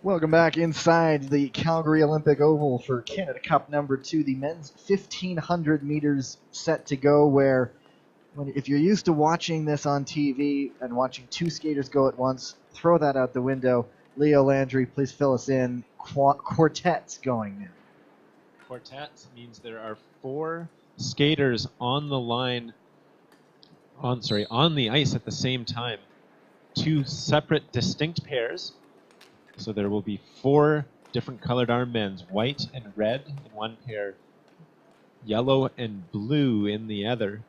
Welcome back inside the Calgary Olympic Oval for Canada Cup number 2, the men's 1,500 meters set to go, where if you're used to watching this on TV and watching two skaters go at once, throw that out the window. Leo Landry, please fill us in. Quartet's going now. Quartet means there are 4 skaters on the line, on the ice at the same time. 2 separate, distinct pairs. So there will be 4 different colored armbands, white and red in one pair, yellow and blue in the other.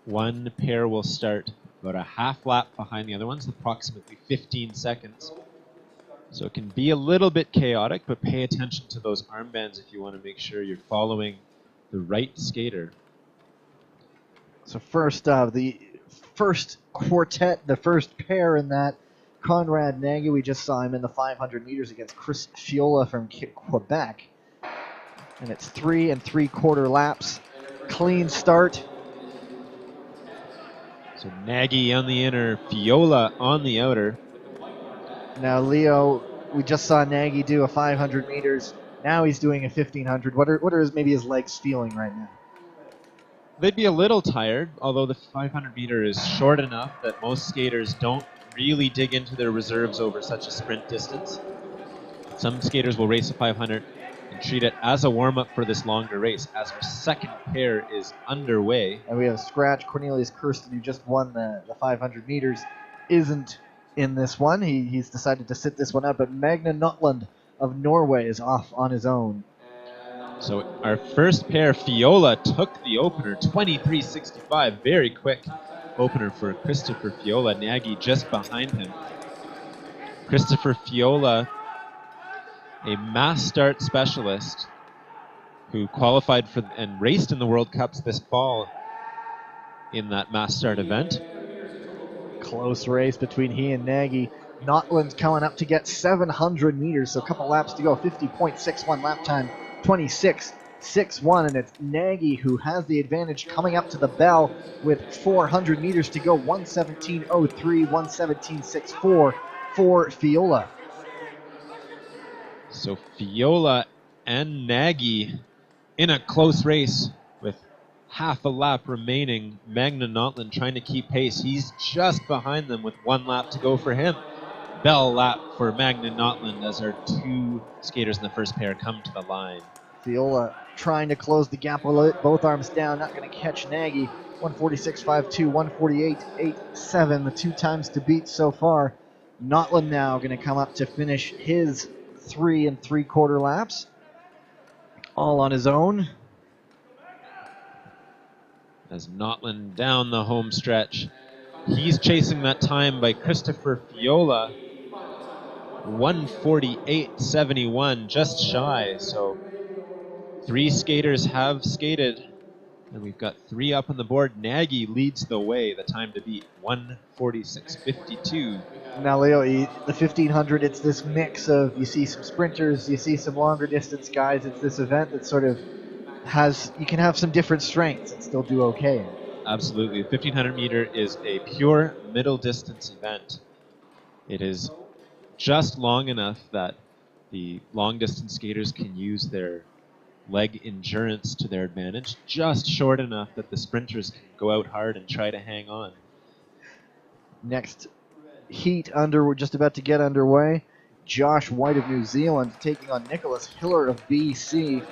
One pair will start about a half lap behind the other ones, approximately 15 seconds. So it can be a little bit chaotic, but pay attention to those armbands if you want to make sure you're following the right skater. So the first quartet, the first pair in that, Conrad Nagy, we just saw him in the 500 meters against Chris Fiola from Quebec. And it's 3 3/4 laps. Clean start. So Nagy on the inner, Fiola on the outer. Now, Leo, we just saw Nagy do a 500 meters. Now he's doing a 1,500. What are maybe his legs feeling right now? They'd be a little tired, although the 500 meter is short enough that most skaters don't really dig into their reserves over such a sprint distance. Some skaters will race a 500 and treat it as a warm-up for this longer race, as our second pair is underway. And we have Scratch Cornelius Kirsten, who just won the 500 meters, isn't in this one. He's decided to sit this one out, but Magne Notland of Norway is off on his own. So our first pair, Fiola, took the opener, 23.65, very quick opener for Christopher Fiola. Nagy just behind him. Christopher Fiola, a mass start specialist who qualified for and raced in the World Cups this fall in that mass start event. Close race between he and Nagy. Notland's coming up to get 700 meters, so a couple laps to go. 50.61 lap time, 26.61, and it's Nagy who has the advantage coming up to the bell with 400 meters to go. 1:17.03, 1:17.64 for Fiola. So Fiola and Nagy in a close race with half a lap remaining. Magne Notland trying to keep pace. He's just behind them with 1 lap to go for him. Bell lap for Magne Notland as our 2 skaters in the first pair come to the line. Fiola trying to close the gap, both arms down, not going to catch Nagy. 146.52, 148.87, the 2 times to beat so far. Notland now going to come up to finish his 3 3/4 laps, all on his own. As Notland down the home stretch, he's chasing that time by Christopher Fiola. 148.71, just shy. So 3 skaters have skated, and we've got 3 up on the board. Nagy leads the way, the time to beat, 146.52. Now, Leo, the 1,500, it's this mix of, you see some sprinters, you see some longer distance guys. It's this event that sort of you can have some different strengths and still do okay. Absolutely. The 1,500 meter is a pure middle distance event. It is just long enough that the long distance skaters can use their leg endurance to their advantage, just short enough that the sprinters can go out hard and try to hang on. Next heat we're just about to get underway. Josh White of New Zealand taking on Nicholas Hiller of BC.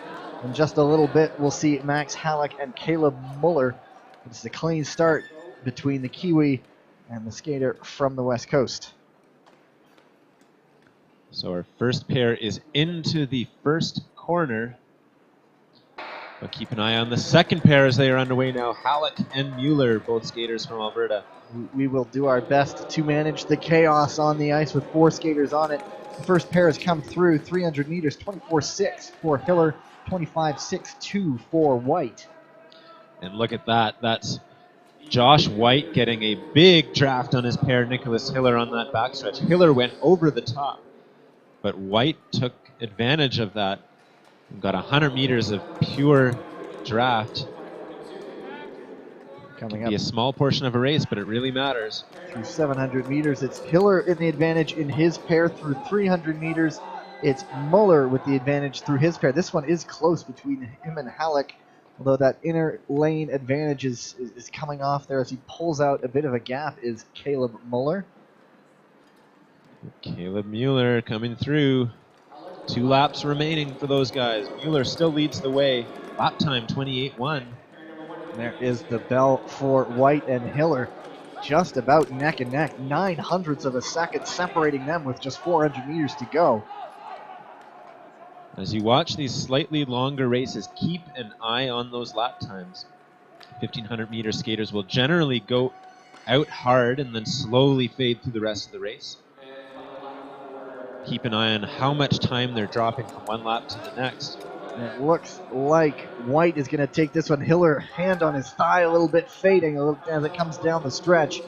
In just a little bit, we'll see Max Halleck and Caleb Muller. It's a clean start between the Kiwi and the skater from the West Coast. So our first pair is into the first corner. But keep an eye on the second pair as they are underway now. Halleck and Mueller, both skaters from Alberta. We will do our best to manage the chaos on the ice with 4 skaters on it. The first pair has come through 300 meters, 24.6 for Hiller, 25.62 for White. And look at that. That's Josh White getting a big draft on his pair, Nicholas Hiller, on that backstretch. Hiller went over the top, but White took advantage of that and got 100 meters of pure draft. Coming Be a up small portion of a race, but it really matters. through 700 meters, it's Hiller in the advantage in his pair. Through 300 meters, it's Muller with the advantage through his pair. This one is close between him and Halleck, although that inner lane advantage is coming off there as he pulls out a bit of a gap is Caleb Muller. Caleb Mueller coming through. 2 laps remaining for those guys. Mueller still leads the way. Lap time 28.1. There is the bell for White and Hiller. Just about neck and neck. 900ths of a second separating them with just 400 meters to go. As you watch these slightly longer races, keep an eye on those lap times. 1500 meter skaters will generally go out hard and then slowly fade through the rest of the race. Keep an eye on how much time they're dropping from one lap to the next. And it looks like White is going to take this one. Hiller, hand on his thigh, a little bit fading as it comes down the stretch.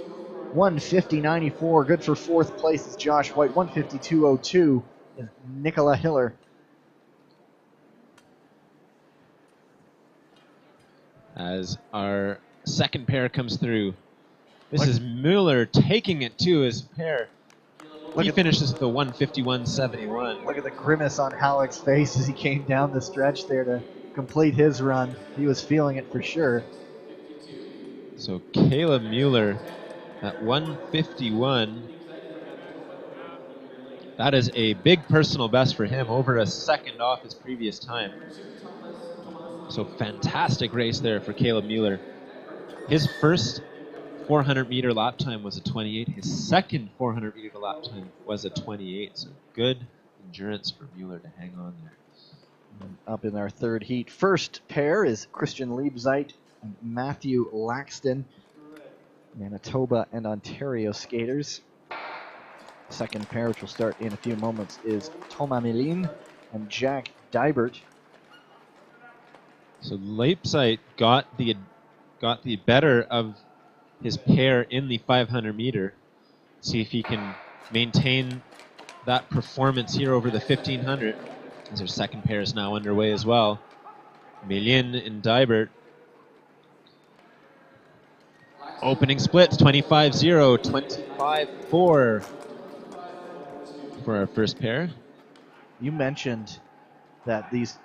150.94, good for 4th place is Josh White. 152.02 is Nicola Hiller. As our second pair comes through. This is Mueller taking it to his pair. He finishes with the 151.71. Look at the grimace on Halleck's face as he came down the stretch there to complete his run. He was feeling it for sure. So Caleb Mueller at 151. That is a big personal best for him, over a second off his previous time. So fantastic race there for Caleb Mueller. His first 400 meter lap time was a 28. His second 400 meter lap time was a 28. So good endurance for Mueller to hang on there. Up in our third heat. First pair is Christian Liebzeit and Matthew Laxton, Manitoba and Ontario skaters. Second pair, which will start in a few moments, is Thomas Melin and Jack Dybert. So Liebzeit got the better of his pair in the 500 meter. See if he can maintain that performance here over the 1500. As our second pair is now underway as well. Melin and Dybert. Opening splits 25-0, 25-4 for our first pair. You mentioned that these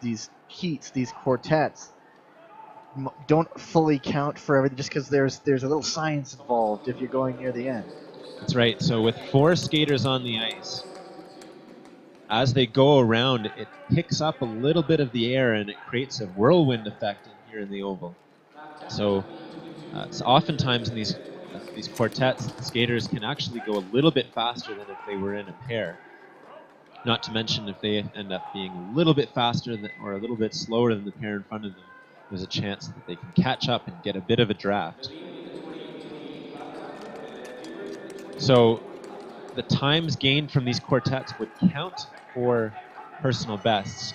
heats, these quartets, don't fully count for everything, just because there's a little science involved if you're going near the end. That's right. So with 4 skaters on the ice, as they go around, it picks up a little bit of the air and it creates a whirlwind effect in here in the oval. So oftentimes in these quartets, the skaters can actually go a little bit faster than if they were in a pair. Not to mention if they end up being a little bit faster or a little bit slower than the pair in front of them, there's a chance that they can catch up and get a bit of a draft. So the times gained from these quartets would count for personal bests,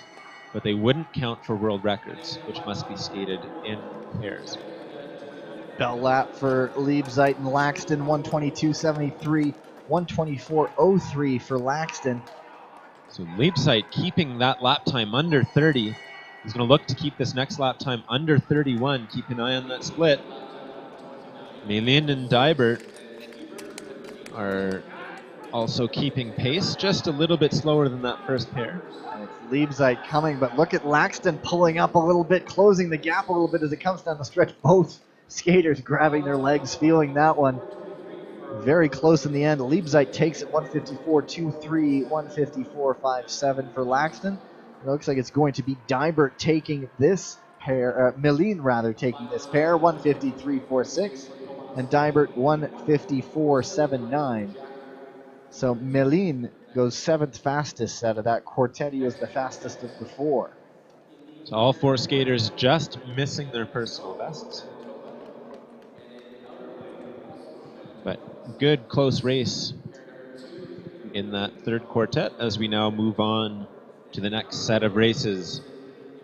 but they wouldn't count for world records, which must be skated in pairs. Bell lap for Liebzeit and Laxton, 122.73, 124.03 for Laxton. So Liebzeit keeping that lap time under 30. He's going to look to keep this next lap time under 31. Keep an eye on that split. Melin and Dybert are also keeping pace, just a little bit slower than that first pair. And it's Liebzeit coming, but look at Laxton pulling up a little bit, closing the gap a little bit as it comes down the stretch. Both skaters grabbing their legs, feeling that one. Very close in the end. Liebzeit takes it 154.23, 154.57 for Laxton. It looks like it's going to be Dybert taking this pair, Melin rather taking this pair, 153.46, and Dybert 154.79. So Melin goes 7th fastest out of that quartet. He was the fastest of the 4. So all 4 skaters just missing their personal bests. But good close race in that third quartet as we now move on to the next set of races.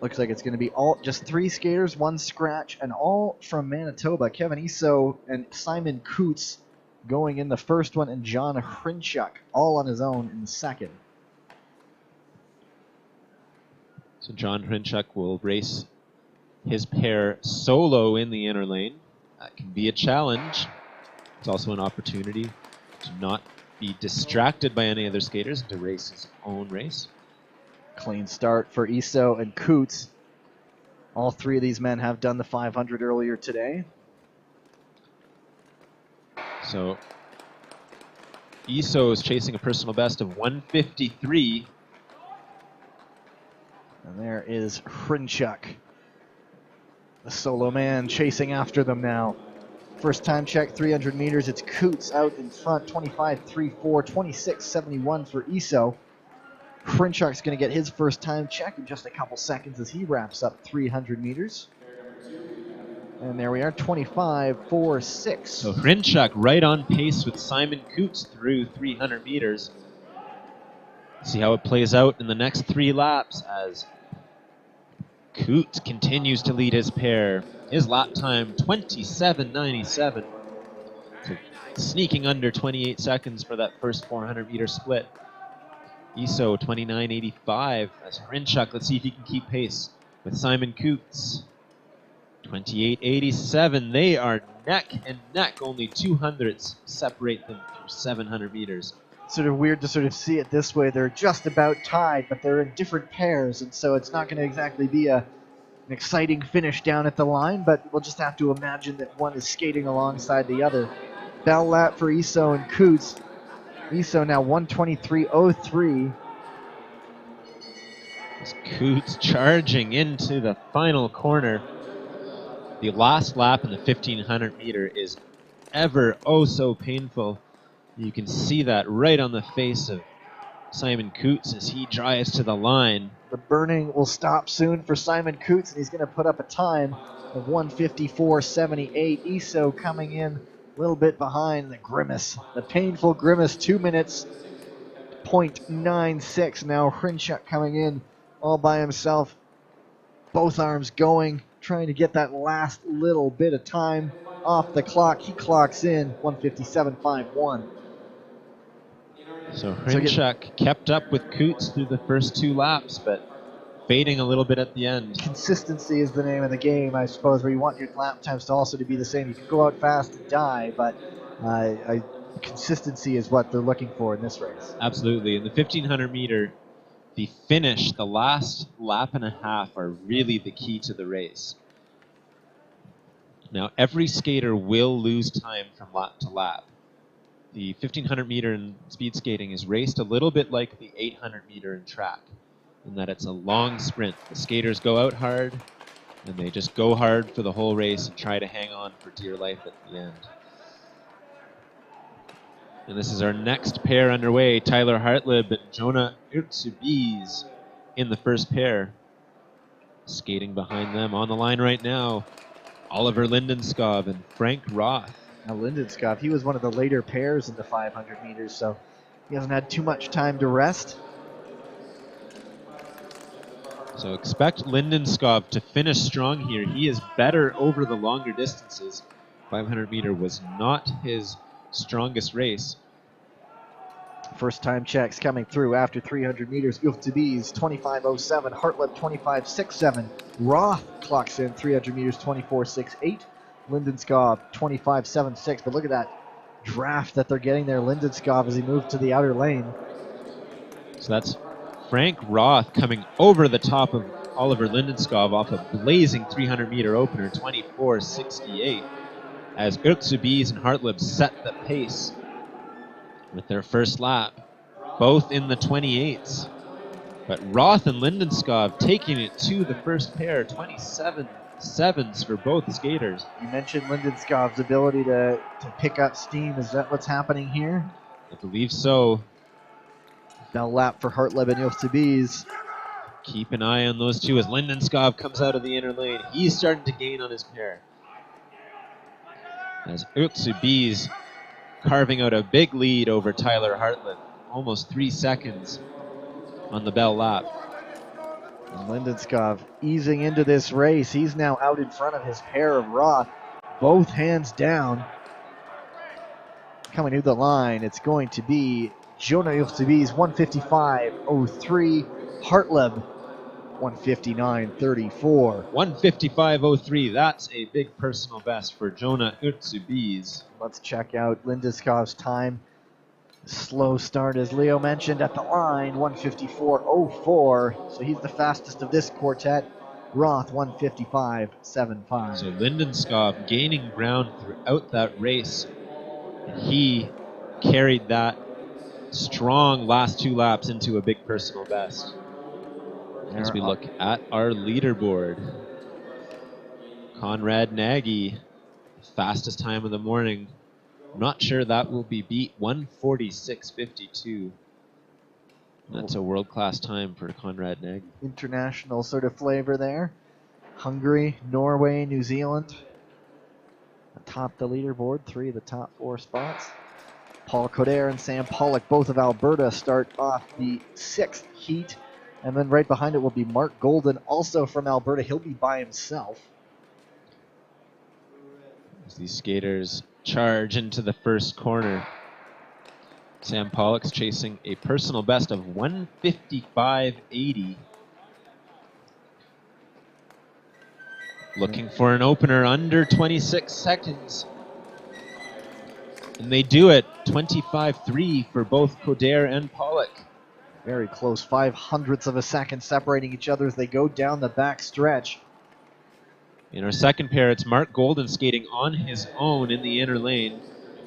Looks like it's going to be all just 3 skaters, 1 scratch, and all from Manitoba. Kevin Iso and Simon Kutz going in the first one, and John Hrinchuk all on his own in the second. So John Hrinchuk will race his pair solo in the inner lane That can be a challenge. It's also an opportunity to not be distracted by any other skaters and to race his own race. Clean start for Iso and Coots. All three of these men have done the 500 earlier today. So Iso is chasing a personal best of 153. And there is Hrinchuk, the solo man, chasing after them now. First time check, 300 meters. It's Coots out in front, 25.34, 26.71 for Iso. Hrinchuk's going to get his first time check in just a couple seconds as he wraps up 300 meters. And there we are, 25.46. So Hrinchuk right on pace with Simon Coots through 300 meters. See how it plays out in the next 3 laps as Coots continues to lead his pair. His lap time, 27.97. So sneaking under 28 seconds for that first 400-meter split. Iso, 29.85 as Hrinchuk. Let's see if he can keep pace with Simon Coots. 28.87. They are neck and neck. Only 200ths separate them through 700 meters. Sort of weird to sort of see it this way. They're just about tied, but they're in different pairs, and so it's not going to exactly be an exciting finish down at the line, but we'll just have to imagine that one is skating alongside the other. Bell lap for Iso and Coots. Iso now 123.03. As Coots charging into the final corner. The last lap in the 1500 meter is ever oh so painful. You can see that right on the face of Simon Coots as he drives to the line. The burning will stop soon for Simon Coots, and he's going to put up a time of 154.78. Iso coming in a little bit behind the grimace. The painful grimace, 2 minutes, 0.96. Now Hrinchuk coming in all by himself. Both arms going, trying to get that last little bit of time off the clock. He clocks in 157.51. So Hrinchuk kept up with Coots through the first 2 laps, but fading a little bit at the end. Consistency is the name of the game, I suppose, where you want your lap times to also to be the same. You can go out fast and die, but consistency is what they're looking for in this race. Absolutely. In the 1500 meter, the finish, the last lap and a half are really the key to the race. Now, every skater will lose time from lap to lap. The 1500 meter in speed skating is raced a little bit like the 800 meter in track, in that it's a long sprint. The skaters go out hard, and they just go hard for the whole race and try to hang on for dear life at the end. And this is our next pair underway, Tyler Hartleb and Jonah Urtsubiz in the first pair. Skating behind them on the line right now, Oliver Lindenskov and Frank Roth. Now Lindenskov, he was one of the later pairs in the 500 meters, so he hasn't had too much time to rest. So expect Lindenskov to finish strong here. He is better over the longer distances. 500 meter was not his strongest race. First time checks coming through after 300 meters. Urtsubiz 25.07, Hartleb 25.67. Roth clocks in 300 meters 24.68. Lindenskov 25.76. But look at that draft that they're getting there. Lindenskov as he moved to the outer lane. So that's Frank Roth coming over the top of Oliver Lindenskov off a blazing 300 meter opener, 24.68. As Urtsubiz and Hartleb set the pace with their first lap, both in the 28s. But Roth and Lindenskov taking it to the first pair, 27.7s for both skaters. You mentioned Lindenskov's ability to pick up steam. Is that what's happening here? I believe so. Now lap for Hartleb and Urtsubiz. Keep an eye on those two as Lindenskov comes out of the inner lane. He's starting to gain on his pair. As Urtsubiz carving out a big lead over Tyler Hartleb, almost 3 seconds on the bell lap. And Lindenskov easing into this race. He's now out in front of his pair of Roth, both hands down. Coming to the line, it's going to be Jonah Urtsubiz, 155.03. Hartleb 1:59.34. 1:55.03. That's a big personal best for Jonah Utsubiz. Let's check out Lindiskov's time. Slow start, as Leo mentioned, at the line, 1:54.04. So he's the fastest of this quartet. Roth, 1:55.75. So Lindenskov gaining ground throughout that race. And he carried that strong last 2 laps into a big personal best. As we look at our leaderboard, Conrad Nagy, fastest time of the morning. Not sure that will be beat. 1:46.52. That's a world-class time for Conrad Nagy. International sort of flavor there. Hungary, Norway, New Zealand atop the leaderboard, 3 of the top 4 spots. Paul Coder and Sam Pollock, both of Alberta, start off the 6th heat. And then right behind it will be Mark Golden, also from Alberta. He'll be by himself. As these skaters charge into the first corner. Sam Pollock's chasing a personal best of 1:55.80. Looking for an opener under 26 seconds. And they do it. 25.3 for both Coder and Pollock. Very close, 0.05 of a second separating each other as they go down the back stretch. In our second pair, it's Mark Golden skating on his own in the inner lane.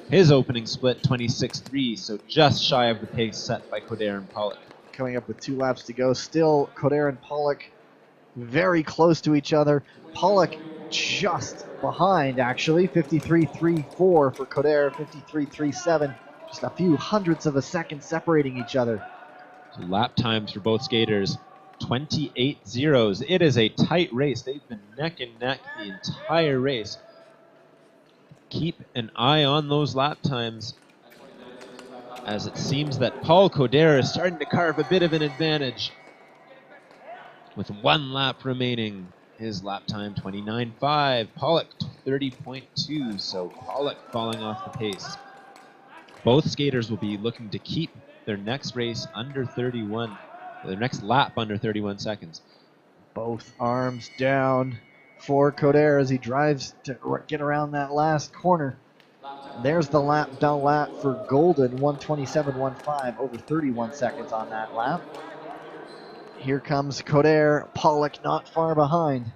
His opening split, 26.3, so just shy of the pace set by Coder and Pollock. Coming up with 2 laps to go. Still, Coder and Pollock very close to each other. Pollock just behind, actually. 53.34 for Coder, 53.37. Just a few hundredths of a second separating each other. So lap times for both skaters, 28.0. It is a tight race. They've been neck and neck the entire race. Keep an eye on those lap times, as it seems that Paul Coder is starting to carve a bit of an advantage. With 1 lap remaining, his lap time 29.5. Pollock 30.2, so Pollock falling off the pace. Both skaters will be looking to keep their next race under 31, their next lap under 31 seconds. Both arms down for Coder as he drives to get around that last corner. There's the lap for Golden, 1:27.15, over 31 seconds on that lap. Here comes Coder, Pollock not far behind.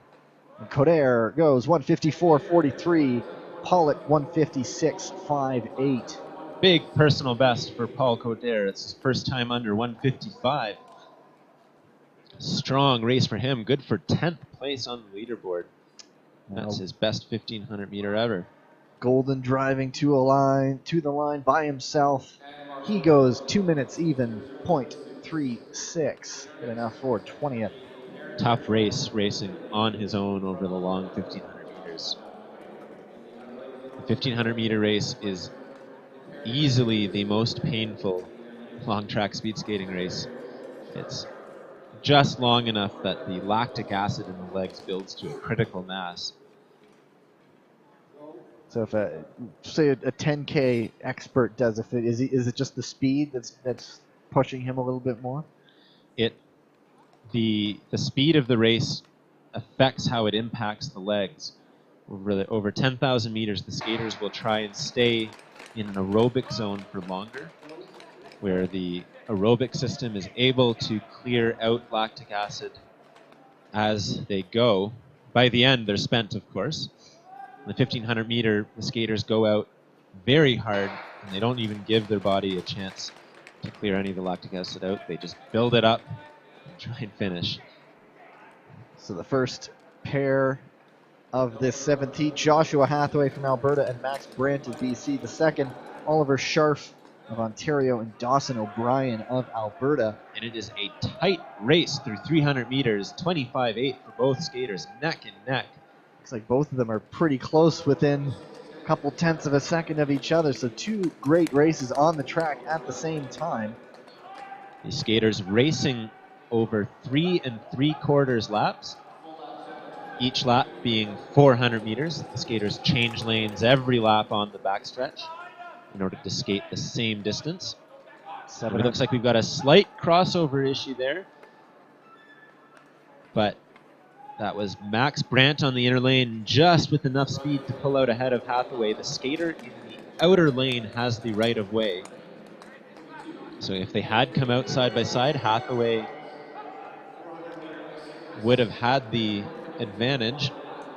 And Coder goes 1:54.43, Pollock 1:56.58. Big personal best for Paul Coder. It's his first time under 1:55. Strong race for him. Good for 10th place on the leaderboard. That's his best 1,500 meter ever. Golden driving to the line by himself. He goes 2 minutes even, 0.36. Good enough for 20th. Tough race racing on his own over the long 1,500 meters. The 1,500 meter race is easily the most painful long track speed skating race. It's just long enough that the lactic acid in the legs builds to a critical mass. So if say a 10K expert does, is it just the speed that's pushing him a little bit more? The speed of the race affects how it impacts the legs. Over 10,000 meters, the skaters will try and stay in an aerobic zone for longer, where the aerobic system is able to clear out lactic acid as they go. By the end, they're spent, of course. In the 1,500 meter, the skaters go out very hard, and they don't even give their body a chance to clear any of the lactic acid out. They just build it up and try and finish. So the first pair of this 7th heat, Joshua Hathaway from Alberta and Max Brandt of BC. The second, Oliver Scharf of Ontario and Dawson O'Brien of Alberta. And it is a tight race through 300 meters, 25.8 for both skaters, neck and neck. Looks like both of them are pretty close, within a couple tenths of a second of each other. So 2 great races on the track at the same time. The skaters racing over 3 3/4 laps, each lap being 400 meters. The skaters change lanes every lap on the backstretch in order to skate the same distance. It looks like we've got a slight crossover issue there. but that was Max Brandt on the inner lane, just with enough speed to pull out ahead of Hathaway. The skater in the outer lane has the right of way. So if they had come out side by side, Hathaway would have had the advantage.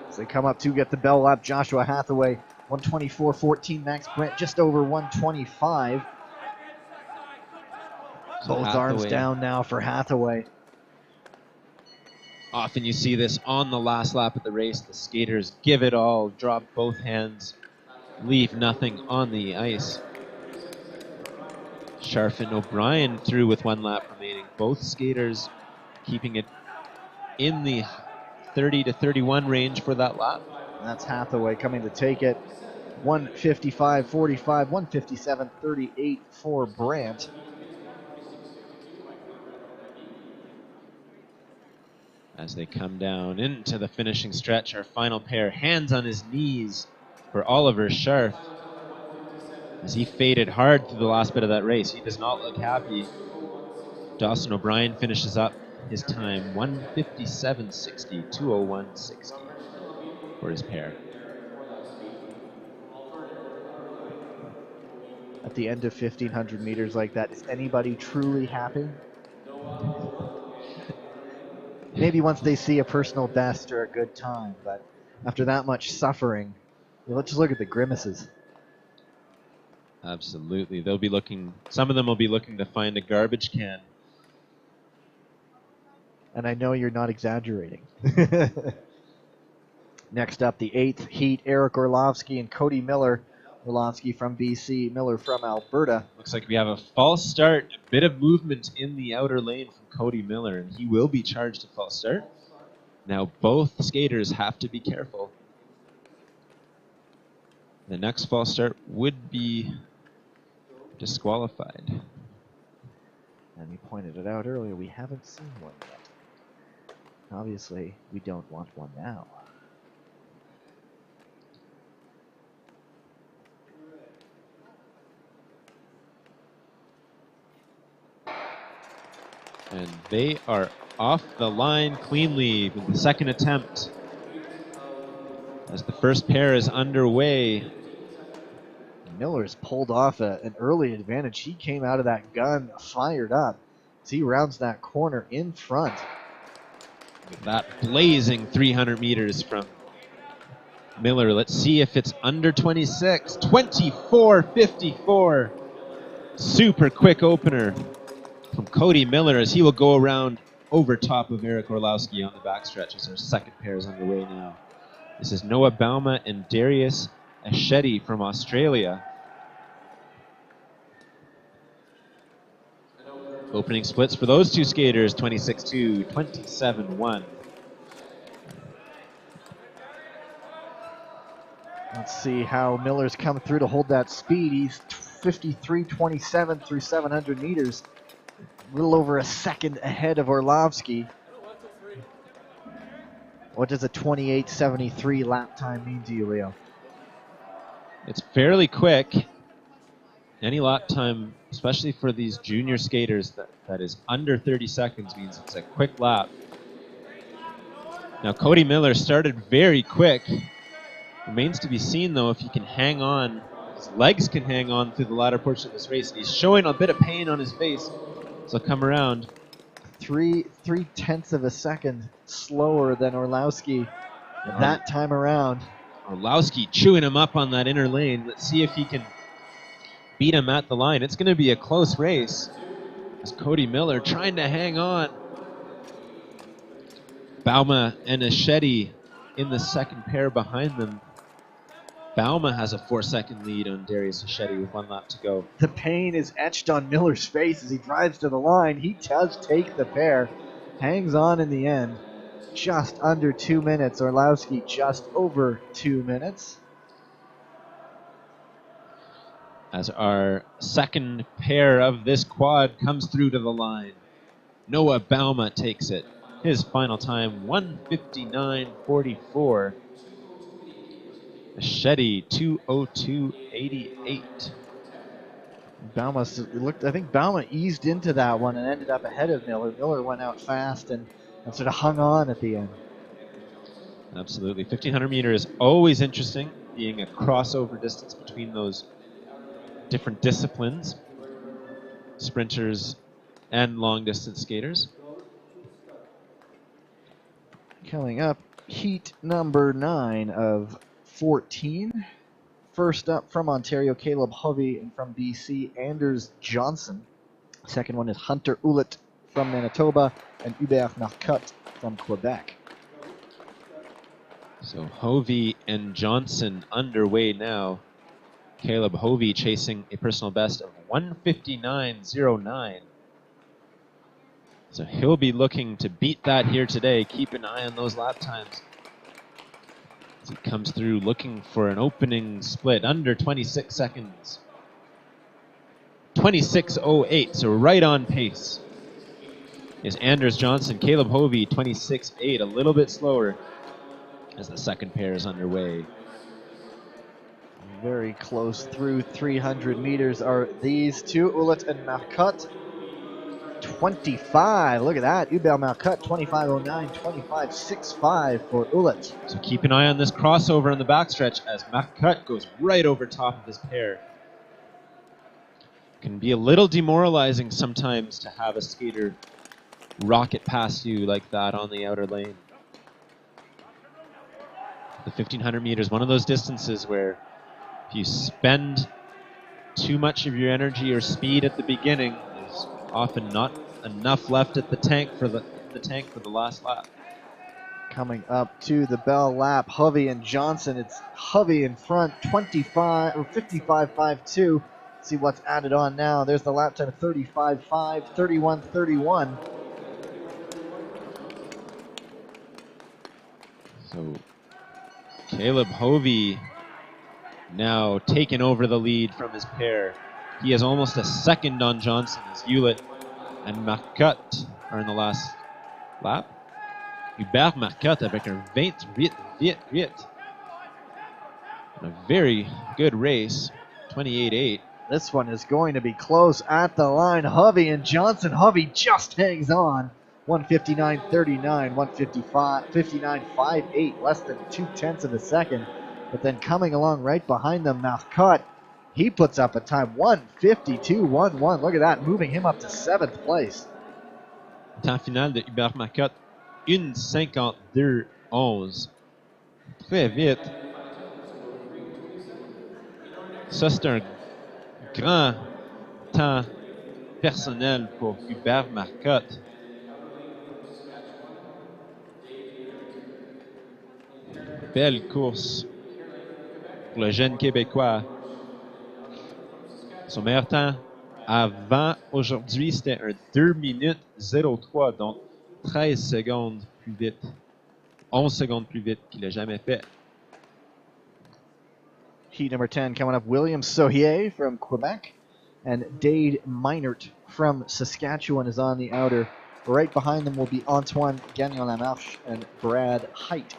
As they come up to get the bell lap, Joshua Hathaway, 124.14. Max Brandt just over 125. So Both Hathaway, arms down now for Hathaway. Often you see this on the last lap of the race. The skaters give it all, drop both hands, leave nothing on the ice. Scharf and O'Brien through with 1 lap remaining. Both skaters keeping it in the 30 to 31 range for that lap. That's Hathaway coming to take it. 155.45, 157.38 for Brandt. As they come down into the finishing stretch, our final pair, hands on his knees for Oliver Scharf. As he faded hard through the last bit of that race, he does not look happy. Dawson O'Brien finishes up his time, 157.60, 201.60 for his pair. At the end of 1,500 meters like that, is anybody truly happy? Maybe once they see a personal best or a good time, but after that much suffering, let's just look at the grimaces. Absolutely. They'll be looking, some of them will be looking to find a garbage can. And I know you're not exaggerating. Next up, the 8th heat, Eric Orlovsky and Cody Miller. Orlovsky from BC, Miller from Alberta. Looks like we have a false start, a bit of movement in the outer lane from Cody Miller, and he will be charged a false start. Now both skaters have to be careful. The next false start would be disqualified. And we pointed it out earlier, we haven't seen one yet. Obviously, we don't want one now. And they are off the line cleanly with the second attempt. As the first pair is underway. Miller's pulled off an early advantage. He came out of that gun fired up as he rounds that corner in front. With that blazing 300 meters from Miller. Let's see if it's under 26. 24.54. Super quick opener from Cody Miller as he will go around over top of Eric Orlowski on the backstretch as our second pair is underway now. This is Noah Bauma and Darius Aschetti from Australia. Opening splits for those two skaters, 26.2, 27.1. Let's see how Miller's come through to hold that speed. He's 53.27 through 700 meters. A little over a second ahead of Orlovsky. What does a 28.73 lap time mean to you, Leo? It's fairly quick. Any lap time, especially for these junior skaters, that is under 30 seconds means it's a quick lap. Now Cody Miller started very quick. Remains to be seen though if he can hang on. His legs can hang on through the latter portion of this race. He's showing a bit of pain on his face. So come around. 3/10 of a second slower than Orlowski that time around. Orlowski chewing him up on that inner lane. Let's see if he can beat him at the line. It's going to be a close race. As Cody Miller trying to hang on. Bauma and Aschetti in the second pair behind them. Bauma has a 4-second lead on Darius Aschetti with 1 lap to go. The pain is etched on Miller's face as he drives to the line. He does take the pair, hangs on in the end. Just under 2 minutes. Orlowski just over 2 minutes. As our second pair of this quad comes through to the line. Noah Bauma takes it. His final time, 1:59.44. Aschetti, 2:02.88. I think Bauma eased into that one and ended up ahead of Miller. Miller went out fast and and sort of hung on at the end. Absolutely. 1500 meter is always interesting, being a crossover distance between those different disciplines, sprinters and long distance skaters. Coming up, heat number 9 of 14. First up from Ontario, Caleb Hovey, and from BC, Anders Johnson. Second one is Hunter Ullett from Manitoba, and Hubert Marcotte from Quebec. So Hovey and Johnson underway now. Caleb Hovey chasing a personal best of 1:59.09. So he'll be looking to beat that here today. Keep an eye on those lap times as he comes through looking for an opening split under 26 seconds. 26:08, so right on pace is Anders Johnson. Caleb Hovey, 26:08, a little bit slower as the second pair is underway. Very close through 300 meters are these two, Ullett and Marcotte. 25, look at that. Hubert Marcotte, 25:09, 25:65 for Ullett. So keep an eye on this crossover in the backstretch as Marcotte goes right over top of this pair. Can be a little demoralizing sometimes to have a skater rocket past you like that on the outer lane. The 1500 meters, one of those distances where if you spend too much of your energy or speed at the beginning, there's often not enough left at the tank for the last lap. Coming up to the bell lap, Hovey and Johnson. It's Hovey in front, 25 or 55.52. See what's added on now. There's the lap time of 35.5, 31.31. So Caleb Hovey now taking over the lead from his pair. He has almost a second on Johnson as Ullett and Marcotte are in the last lap. Hubert Marcotte avec un 28.8. A very good race, 28.8. This one is going to be close at the line. Hovey and Johnson. Hovey just hangs on. 1:59.39, 1:59.58, less than 0.2 of a second. But then coming along right behind them, Marcotte, he puts up a time 1:52.11. Look at that, moving him up to 7th place. Temps final de Hubert Marcotte, 1:52.11. Très vite. Ça, c'est un grand temps personnel pour Hubert Marcotte. Belle course pour le jeune Québécois. Son meilleur temps avant aujourd'hui, c'était un 2 minutes 03, donc 13 secondes plus vite. 11 secondes plus vite qu'il n'a jamais fait. Heat number 10 coming up, William Sohier from Quebec and Dade Meinert from Saskatchewan is on the outer. Right behind them will be Antoine Gagnon-Lamarche and Brad Height.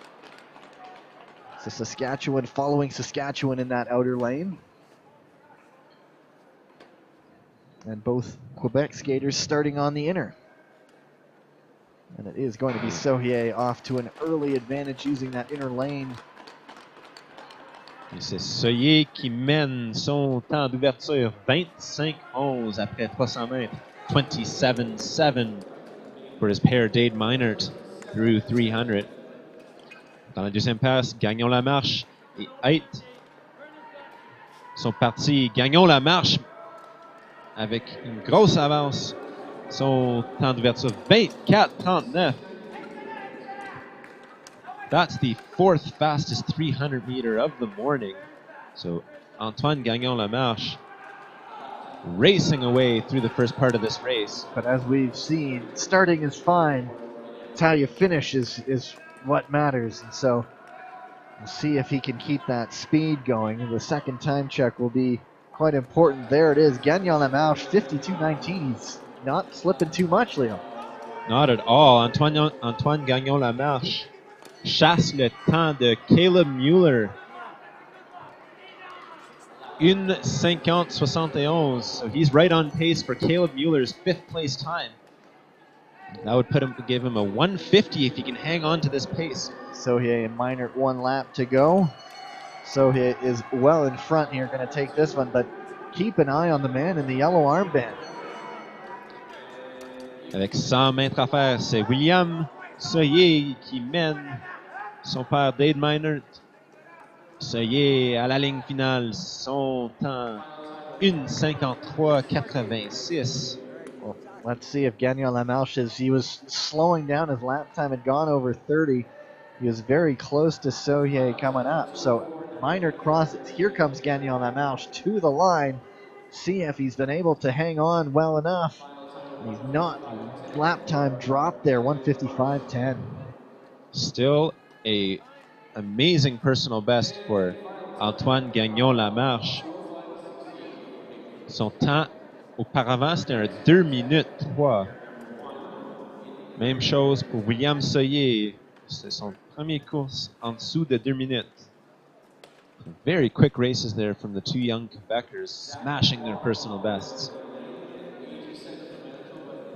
So Saskatchewan following Saskatchewan in that outer lane. And both Quebec skaters starting on the inner. And it is going to be Sohier off to an early advantage using that inner lane. Et c'est Sohier qui mène son temps d'ouverture 25.11 après 300 mètres. 27.7 for his pair Dade Meinert through 300. Dans la deuxième passe, Gagnon-Lamarche et Height sont partis. Gagnon-Lamarche avec une grosse avance. Son temps d'ouverture 24.39. That's the 4th fastest 300 meter of the morning. So Antoine Gagnon-Lamarche racing away through the first part of this race. But as we've seen, starting is fine. It's how you finish is what matters. And so we'll see if he can keep that speed going. The second time check will be quite important. There it is. Gagnon-Lamarche, 52.19. He's not slipping too much, Leo. Not at all. Antoine Gagnon-Lamarche chasse le temps de Caleb Mueller. 1:50.71. So he's right on pace for Caleb Mueller's 5th place time. That would give him a 150 if he can hang on to this pace. Sohye and Minor 1 lap to go. Sohye is well in front here, going to take this one, but keep an eye on the man in the yellow armband. Avec 100 mètres à faire, c'est William Soyer qui mène son père Dade Minor. Soyer à la ligne finale, son temps 1:53.86. Well, let's see if Gagnon Lamarche he was slowing down. His lap time had gone over 30. He was very close to Sohye coming up. So Minor crosses. Here comes Gagnon Lamarche to the line. See if he's been able to hang on well enough. He's not. Lap time dropped there, 1:55.10. Still a amazing personal best for Antoine Gagnon Lamarche. Son temps auparavant, c'était un 2 minutes 3. Même chose pour William Soyer. C'est son premier course en dessous de 2 minutes. Very quick races there from the two young Quebecers, smashing their personal bests.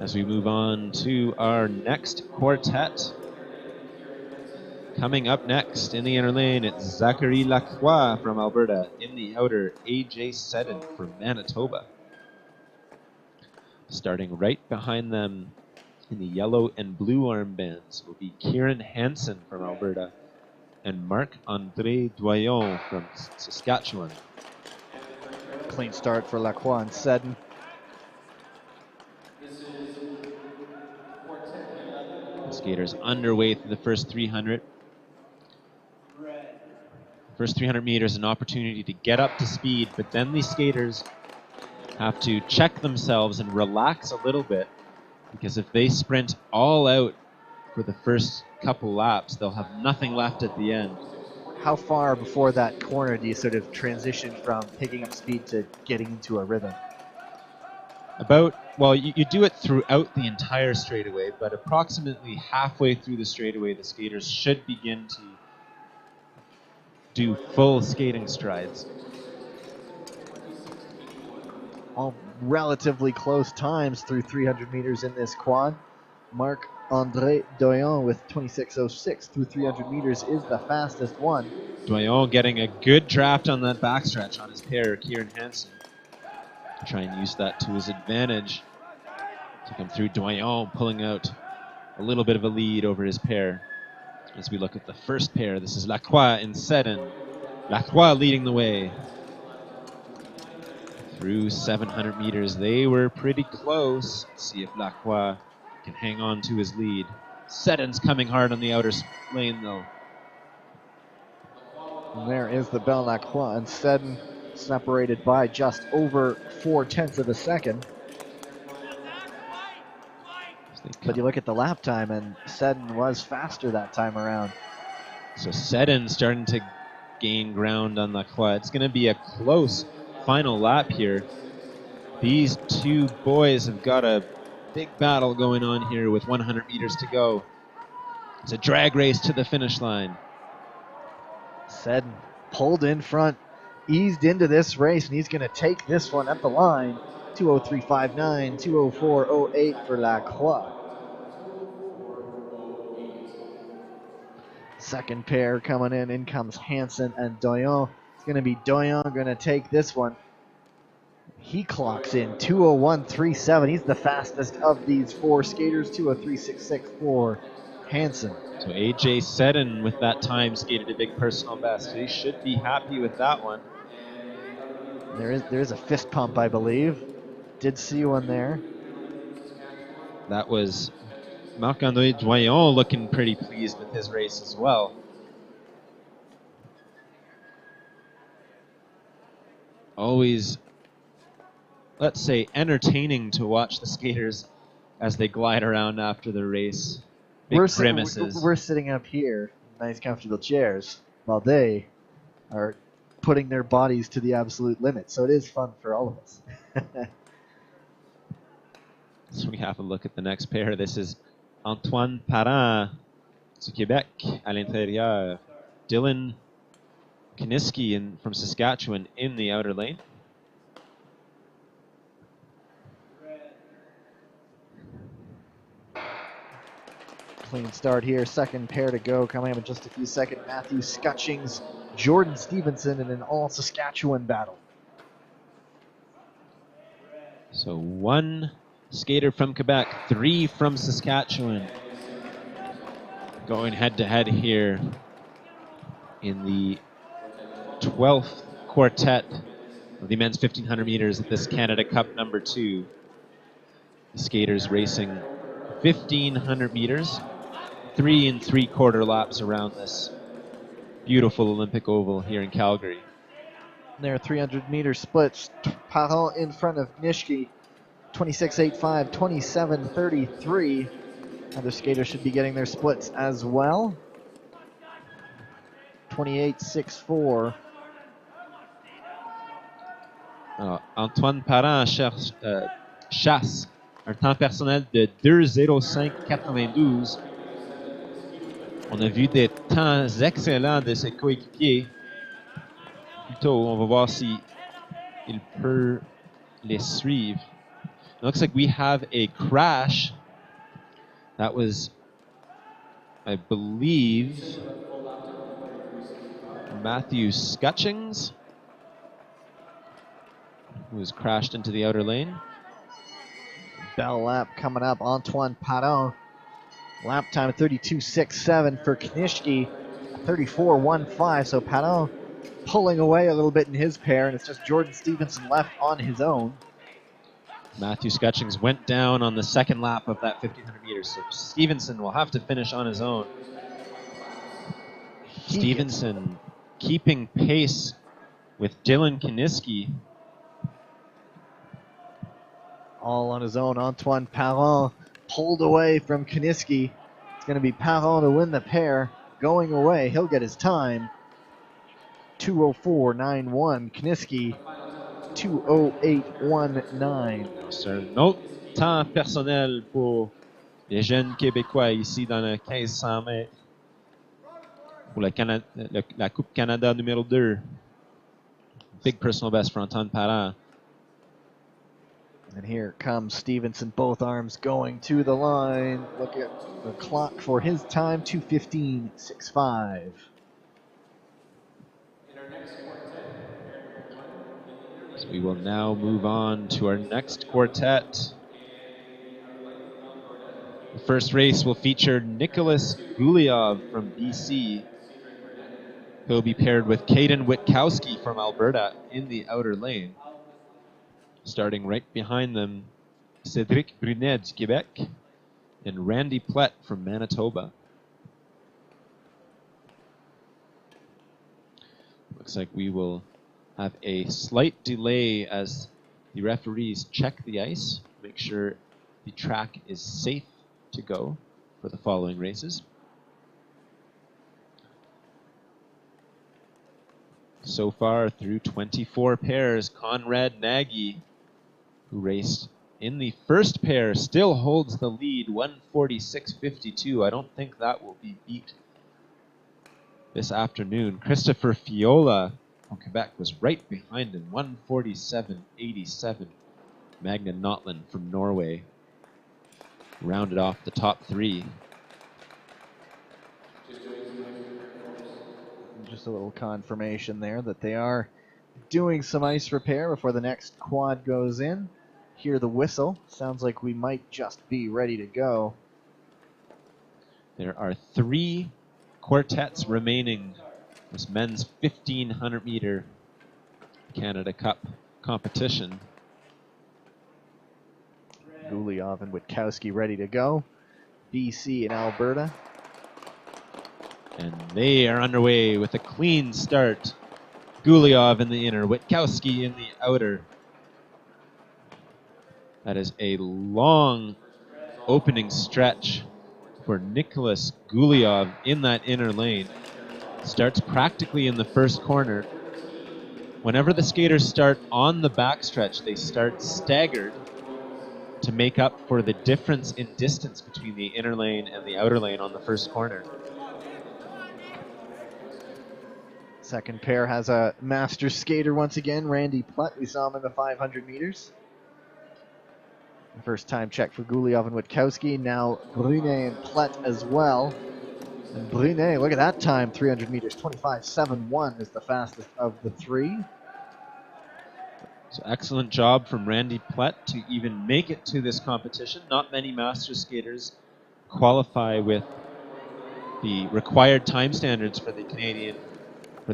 As we move on to our next quartet. Coming up next in the inner lane, it's Zachary Lacroix from Alberta. In the outer, AJ Seddon from Manitoba. Starting right behind them in the yellow and blue armbands will be Kieran Hansen from Alberta and Marc-André Doyon from Saskatchewan. Clean start for Lacroix and Seddon. The skaters underway through the first 300. First 300 meters, an opportunity to get up to speed, but then these skaters have to check themselves and relax a little bit, because if they sprint all out for the first couple laps, they'll have nothing left at the end. How far before that corner do you sort of transition from picking up speed to getting into a rhythm? Well, you do it throughout the entire straightaway, but approximately halfway through the straightaway, the skaters should begin to do full skating strides. All relatively close times through 300 meters in this quad. Marc-André Doyon with 26:06 through 300 meters is the fastest one. Doyon getting a good draft on that backstretch on his pair, Kieran Hansen. Try and use that to his advantage. To come through, Doyon pulling out a little bit of a lead over his pair. As we look at the first pair, this is Lacroix and Seddon. Lacroix leading the way. Through 700 meters, they were pretty close. Let's see if Lacroix can hang on to his lead. Seddon's coming hard on the outer lane, though. And there is the bell. Lacroix and Seddon separated by just over 0.4 of a second. But you look at the lap time, and Seddon was faster that time around. So Seddon starting to gain ground on Lacroix. It's going to be a close final lap here. These two boys have got a big battle going on here with 100 meters to go. It's a drag race to the finish line. Seddon pulled in front, eased into this race, and he's going to take this one at the line. 2:03.59, 2:04.08 for Lacroix. Second pair coming in. In comes Hansen and Doyon. It's going to be Doyon going to take this one. He clocks in 2:01.37. He's the fastest of these four skaters. 2:03.66 for Hansen. So AJ Seddon with that time skated a big personal best. He should be happy with that one. There is a fist pump, I believe. Did see one there. That was Marc-André Doyon looking pretty pleased with his race as well. Always, let's say, entertaining to watch the skaters as they glide around after the race. Big grimaces. We're sitting up here, nice comfortable chairs, while they are putting their bodies to the absolute limit. So it is fun for all of us. So we have a look at the next pair. This is Antoine Parent du Québec à l'intérieur. Dylan Kiniski from Saskatchewan in the outer lane. Clean start here. Second pair to go. Coming up in just a few seconds. Matthew Scutchings, Jordan Stevenson in an all Saskatchewan battle. So 1 skater from Quebec, 3 from Saskatchewan. Going head to head here in the 12th quartet of the men's 1500 meters at this Canada Cup number 2. The skaters racing 1500 meters, 3 3/4 laps around this beautiful Olympic oval here in Calgary. Their 300-meter splits. Parent in front of Nishki, 26.85, 27.33. Other skaters should be getting their splits as well. 28.64. Antoine Parent chasse un temps personnel de 2:05.92. On a vu des temps excellents de ses coéquipiers. Plutôt, on va voir si il peut les suivre. It looks like we have a crash. That was, I believe, Matthew Scutchings, who was crashed into the outer lane. Bell lap coming up. Antoine Parent. Lap time 32.67 for Knishki. 34.15. So Parent pulling away a little bit in his pair, and it's just Jordan Stevenson left on his own. Matthew Scutchings went down on the second lap of that 1500 meters, so Stevenson will have to finish on his own. Stevenson keeping pace with Dylan Kiniski. All on his own. Antoine Parent pulled away from Kiniski. It's going to be Parent to win the pair. Going away, he'll get his time. 2:04.91. Kiniski, 2:08.19. C'est un autre temps personnel pour les jeunes Québécois ici dans le 1500 mètres pour la Coupe Canada numéro 2. Big personal best for Antoine Parent. And here comes Stevenson, both arms going to the line. Look at the clock for his time, 2:15.65. So we will now move on to our next quartet. The first race will feature Nicholas Guliov from BC. He'll be paired with Caden Witkowski from Alberta in the outer lane. Starting right behind them, Cédric Brunet du Québec and Randy Plett from Manitoba. Looks like we will have a slight delay as the referees check the ice, make sure the track is safe to go for the following races. So far through 24 pairs, Conrad Nagy, who raced in the first pair, still holds the lead, 1:46.52. I don't think that will be beat this afternoon. Christopher Fiola from Quebec was right behind him, 1:47.87. Magna Notland from Norway rounded off the top 3. Just a little confirmation there that they are doing some ice repair before the next quad goes in. Hear the whistle. Sounds like we might just be ready to go. There are 3 quartets remaining. This men's 1500 meter Canada Cup competition. Guliov and Witkowski ready to go. BC and Alberta. And they are underway with a clean start. Guliov in the inner, Witkowski in the outer. That is a long opening stretch for Nicholas Guliov in that inner lane. Starts practically in the first corner. Whenever the skaters start on the backstretch, they start staggered to make up for the difference in distance between the inner lane and the outer lane on the first corner. Second pair has a master skater once again, Randy Plett. We saw him in the 500 meters. First time check for Guliov and Witkowski. Now Brunet and Plett as well. And Brunet, look at that time, 300 meters, 25.71 is the fastest of the three. So excellent job from Randy Plett to even make it to this competition. Not many master skaters qualify with the required time standards for the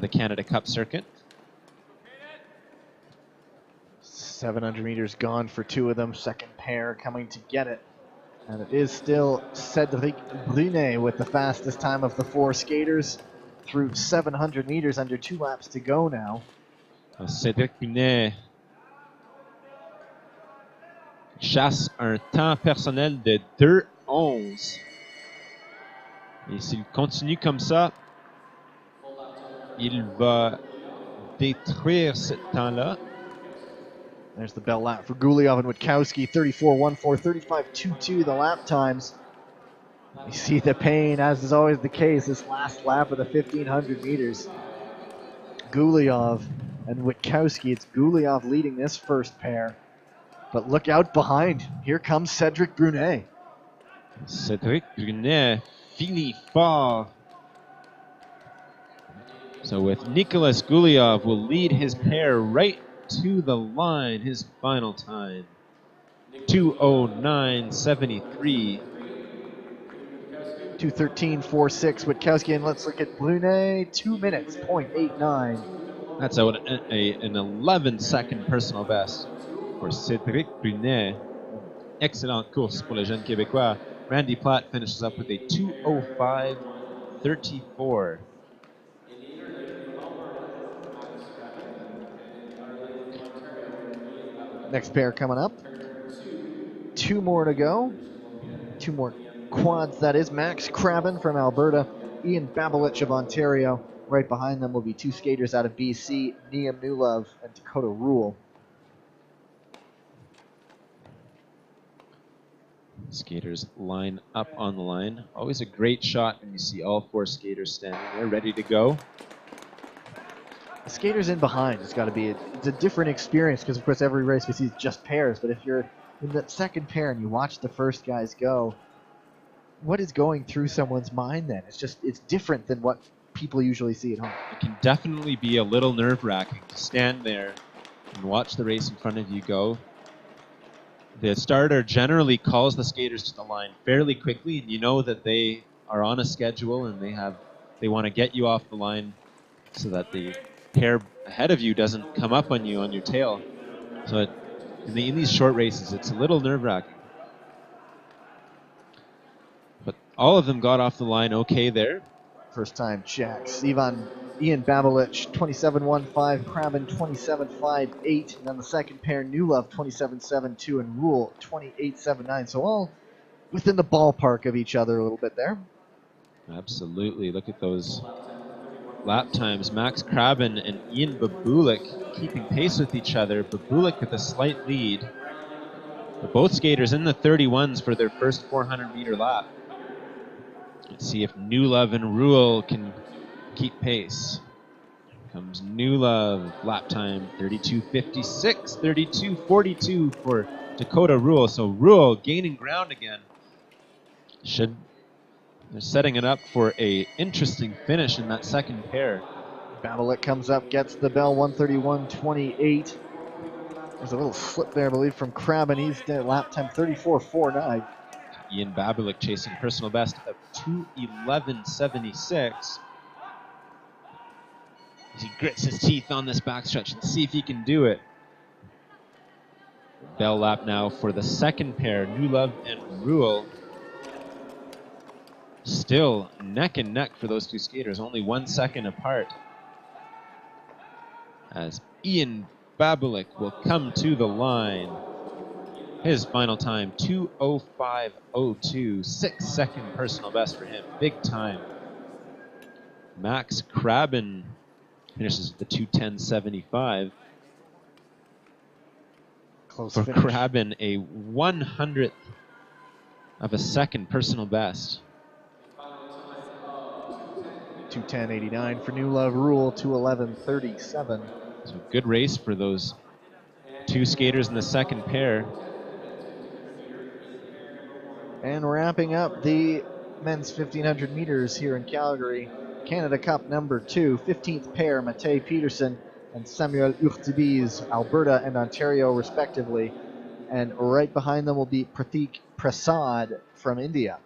Canada Cup circuit. 700 meters gone for two of them. Second pair coming to get it. And it is still Cédric Brunet with the fastest time of the four skaters through 700 meters, under 2 laps to go now. Cédric Brunet chasse un temps personnel de 2:11. Et s'il continue comme ça, il va détruire ce temps-là. There's the bell lap for Guliov and Witkowski, 34.14, 35.22 the lap times. You see the pain, as is always the case, this last lap of the 1,500 meters. Guliov and Witkowski, it's Guliov leading this first pair. But look out behind, here comes Cédric Brunet. Cédric Brunet finit fort. So with Nicolas Guliov will lead his pair right to the line, his final time. 2:09.73. 2:13.46 Witkowski, and let's look at Brunet, 2 minutes, 0.89. That's an 11-second personal best for Cédric Brunet. Excellente course pour le jeune Québécois. Randy Plett finishes up with a 2:05.34. Next pair coming up. 2 more to go. 2 more quads, that is. Max Crabben from Alberta, Ian Babelich of Ontario. Right behind them will be 2 skaters out of BC, Niam Nulov and Dakota Rule. Skaters line up on the line. Always a great shot when you see all 4 skaters standing there ready to go. The skaters in behind, it's got to be it's a different experience, because of course every race we see is just pairs, but if you're in that second pair and you watch the first guys go, what is going through someone's mind then? It's different than what people usually see at home. It can definitely be a little nerve-wracking to stand there and watch the race in front of you go. The starter generally calls the skaters to the line fairly quickly, and you know that they are on a schedule and they want to get you off the line so that the pair ahead of you doesn't come up on you on your tail. So in these short races, it's a little nerve-wracking. But all of them got off the line okay there. First time checks. Ian Babelich, 27.15, Crabben, 27.58, and then the second pair, Nulov, 27.72, and Rule, 28.79. So all within the ballpark of each other a little bit there. Absolutely. Look at those lap times. Max Crabben and Ian Babulik keeping pace with each other. Babulik with a slight lead. But both skaters in the 31s for their first 400-meter lap. Let's see if Nulov and Rule can keep pace. Here comes Nulov, lap time 32.56, 32.42 for Dakota Rule. So Rule gaining ground again. They're setting it up for a interesting finish in that second pair. Babelich comes up, gets the bell, 131.28. There's a little slip there, I believe, from Crabben. He's at lap time 34.49. Ian Babelich chasing personal best of 2:11.76. As he grits his teeth on this backstretch and see if he can do it. Bell lap now for the second pair, Nulov and Rule. Still neck and neck for those 2 skaters, only 1 second apart. As Ian Babelich will come to the line. His final time, 2:05.02, 6-second personal best for him, big time. Max Crabben finishes at the 2:10.75. Close for finish. Crabben, a 100th of a second personal best. 2:10.89 for Nulov, Rule, 2:11.37. So good race for those 2 skaters in the second pair. And wrapping up the men's 1500 meters here in Calgary, Canada Cup number 2, 15th pair, Matej Peterson and Samuel Urtubise, Alberta and Ontario respectively. And right behind them will be Pratik Prasad from India.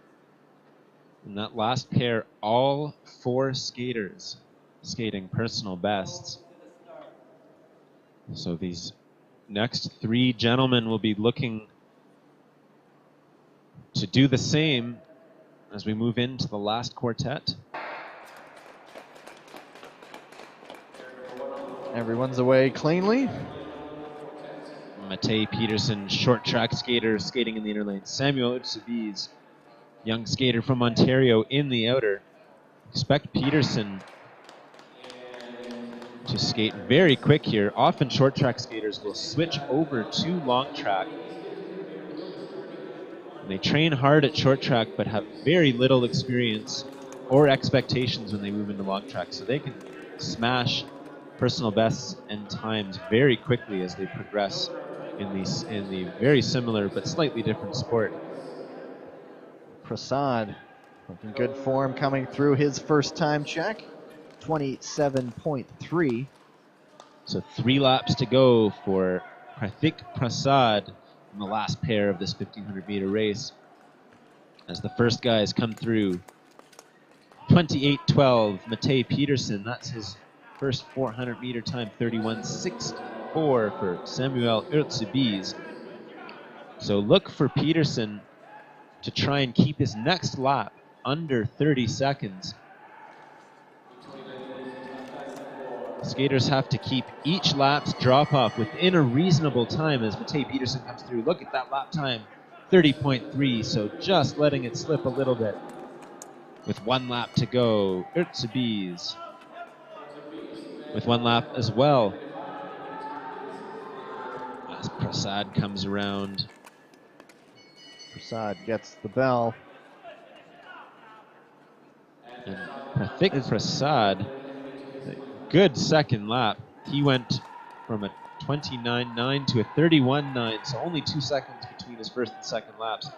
In that last pair, all 4 skaters skating personal bests. So these next 3 gentlemen will be looking to do the same as we move into the last quartet. Everyone's away cleanly. Matej Peterson, short track skater, skating in the inner lane. Samuel Urtubise, young skater from Ontario, in the outer. Expect Peterson to skate very quick here. Often short track skaters will switch over to long track. And they train hard at short track but have very little experience or expectations when they move into long track. So they can smash personal bests and times very quickly as they progress in the very similar but slightly different sport. Prasad looking good form coming through his first time check, 27.3. So 3 laps to go for Pratik Prasad in the last pair of this 1500 meter race. As the first guys come through, 28.12, Matej Peterson, that's his first 400 meter time, 31.64 for Samuel Urtubise. So look for Peterson to try and keep his next lap under 30 seconds. Skaters have to keep each lap's drop off within a reasonable time as Matej Peterson comes through. Look at that lap time, 30.3, so just letting it slip a little bit. With 1 lap to go, Urtubise with 1 lap as well. As Prasad comes around. Prasad gets the bell. And Pratik Prasad, good second lap. He went from a 29.9 to a 31.9, so only 2 seconds between his first and second laps.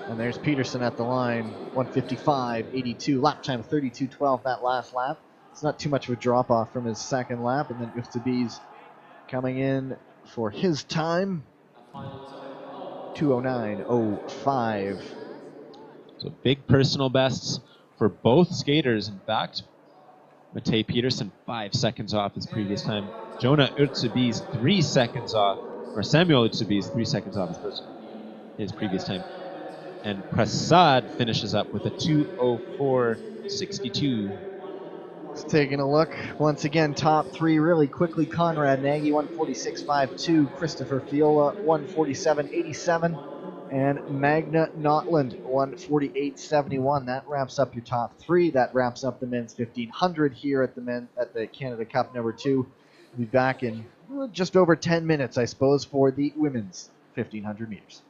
And there's Peterson at the line, 155.82, lap time 32.12 that last lap. It's not too much of a drop off from his second lap, and then Urtubise coming in for his time, 2:09.05. So big personal bests for both skaters. In fact, Matej Peterson 5 seconds off his previous time. Jonah Urtubise 3 seconds off, or Samuel Urtubise 3 seconds off his previous time. And Prasad finishes up with a 2:04.62. Just taking a look once again, top 3 really quickly. Conrad Nagy 146.52, Christopher Fiola 147.87, and Magna Notland 148.71. That wraps up your top 3. That wraps up the men's 1500 here at the Canada Cup number 2. We'll be back in just over 10 minutes, I suppose, for the women's 1500 meters.